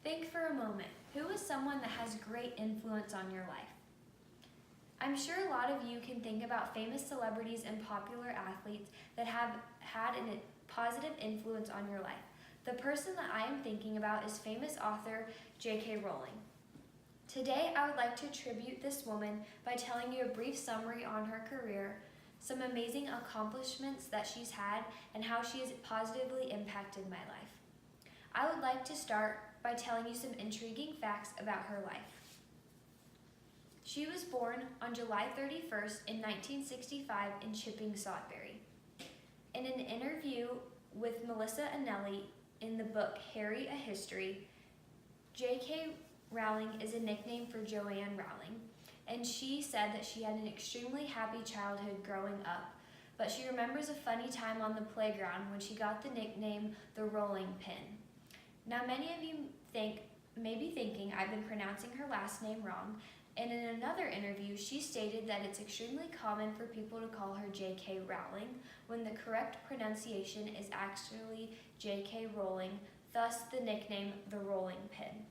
Think for a moment, who is someone that has great influence on your life? I'm sure a lot of you can think about famous celebrities and popular athletes that have had a positive influence on your life. The person that I am thinking about is famous author J.K. Rowling. Today, I would like to tribute this woman by telling you a brief summary on her career, some amazing accomplishments that she's had, and how she has positively impacted my life. I would like to start by telling you some intriguing facts about her life. She was born on July 31st in 1965 in Chipping, Sodbury. In an interview with Melissa Anelli in the book Harry, A History, J.K. Rowling is a nickname for Joanne Rowling, and she said that she had an extremely happy childhood growing up, but she remembers a funny time on the playground when she got the nickname the Rolling Pin. Now, many of you may be thinking I've been pronouncing her last name wrong, and in another interview, she stated that it's extremely common for people to call her J.K. Rowling when the correct pronunciation is actually J.K. Rowling, thus the nickname the Rolling Pin.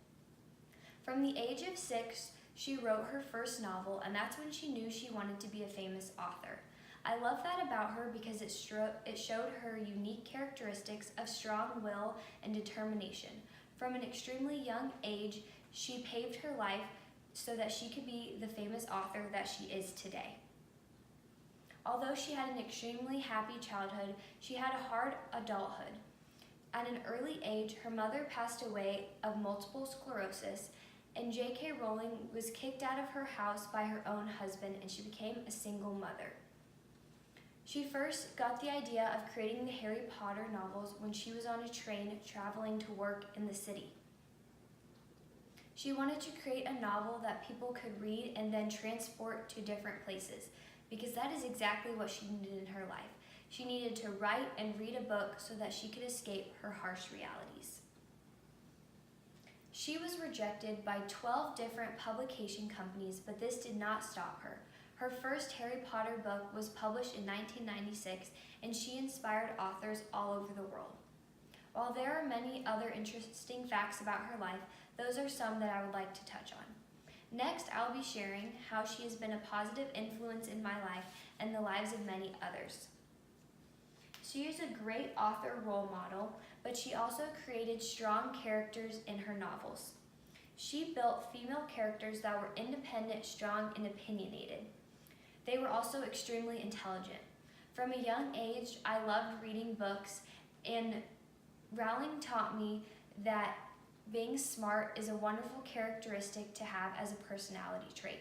From the age of 6, she wrote her first novel, and that's when she knew she wanted to be a famous author. I love that about her because it showed her unique characteristics of strong will and determination. From an extremely young age, she paved her life so that she could be the famous author that she is today. Although she had an extremely happy childhood, she had a hard adulthood. At an early age, her mother passed away of multiple sclerosis, and J.K. Rowling was kicked out of her house by her own husband, and she became a single mother. She first got the idea of creating the Harry Potter novels when she was on a train traveling to work in the city. She wanted to create a novel that people could read and then transport to different places, because that is exactly what she needed in her life. She needed to write and read a book so that she could escape her harsh realities. She was rejected by 12 different publication companies, but this did not stop her. Her first Harry Potter book was published in 1996, and she inspired authors all over the world. While there are many other interesting facts about her life, those are some that I would like to touch on. Next, I'll be sharing how she has been a positive influence in my life and the lives of many others. She is a great author role model, but she also created strong characters in her novels. She built female characters that were independent, strong, and opinionated. They were also extremely intelligent. From a young age, I loved reading books, and Rowling taught me that being smart is a wonderful characteristic to have as a personality trait.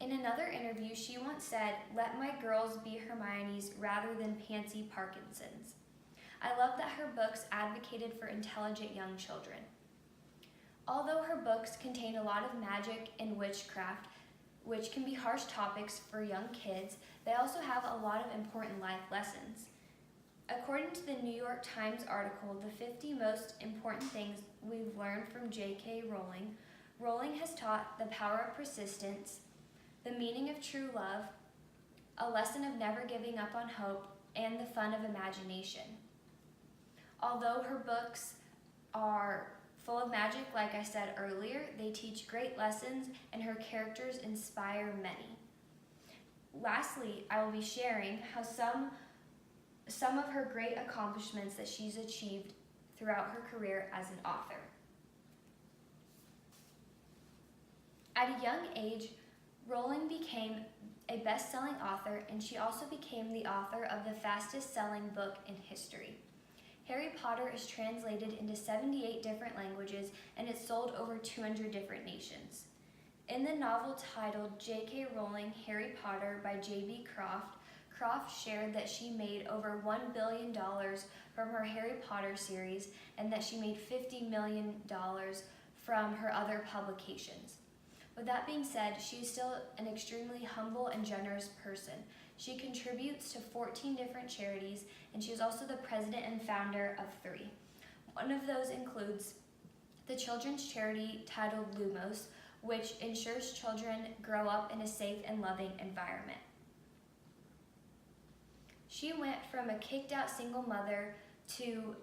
In another interview, she once said, "Let my girls be Hermione's rather than Pansy Parkinson's." I love that her books advocated for intelligent young children. Although her books contain a lot of magic and witchcraft, which can be harsh topics for young kids, they also have a lot of important life lessons. According to the New York Times article, the 50 most important things we've learned from J.K. Rowling, Rowling has taught the power of persistence, the meaning of true love, a lesson of never giving up on hope, and the fun of imagination. Although her books are full of magic, like I said earlier, they teach great lessons, and her characters inspire many. Lastly, I will be sharing how some of her great accomplishments that she's achieved throughout her career as an author. At a young age, Rowling became a best-selling author, and she also became the author of the fastest-selling book in history. Harry Potter is translated into 78 different languages, and it's sold over 200 different nations. In the novel titled J.K. Rowling Harry Potter by J.B. Croft, Croft shared that she made over $1 billion from her Harry Potter series, and that she made $50 million from her other publications. With that being said, she is still an extremely humble and generous person. She contributes to 14 different charities, and she is also the president and founder of 3. One of those includes the children's charity titled Lumos, which ensures children grow up in a safe and loving environment. She went from a kicked-out single mother to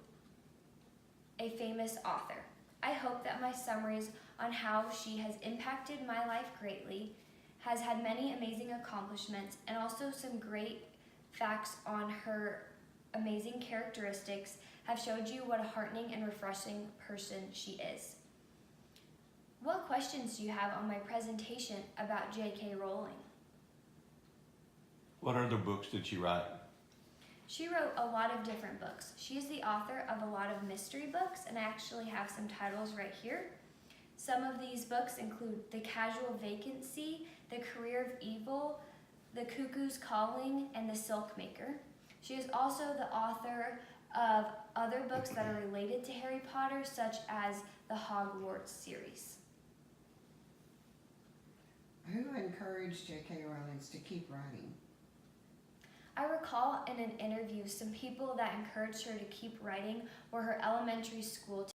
a famous author. I hope that my summaries on how she has impacted my life greatly, has had many amazing accomplishments, and also some great facts on her amazing characteristics have showed you what a heartening and refreshing person she is. What questions do you have on my presentation about J.K. Rowling? What other books did she write? She wrote a lot of different books. She is the author of a lot of mystery books, and I actually have some titles right here. Some of these books include The Casual Vacancy, The Career of Evil, The Cuckoo's Calling, and The Silk Maker. She is also the author of other books that are related to Harry Potter, such as the Hogwarts series. Who encouraged J.K. Rowling to keep writing? I recall in an interview some people that encouraged her to keep writing were her elementary school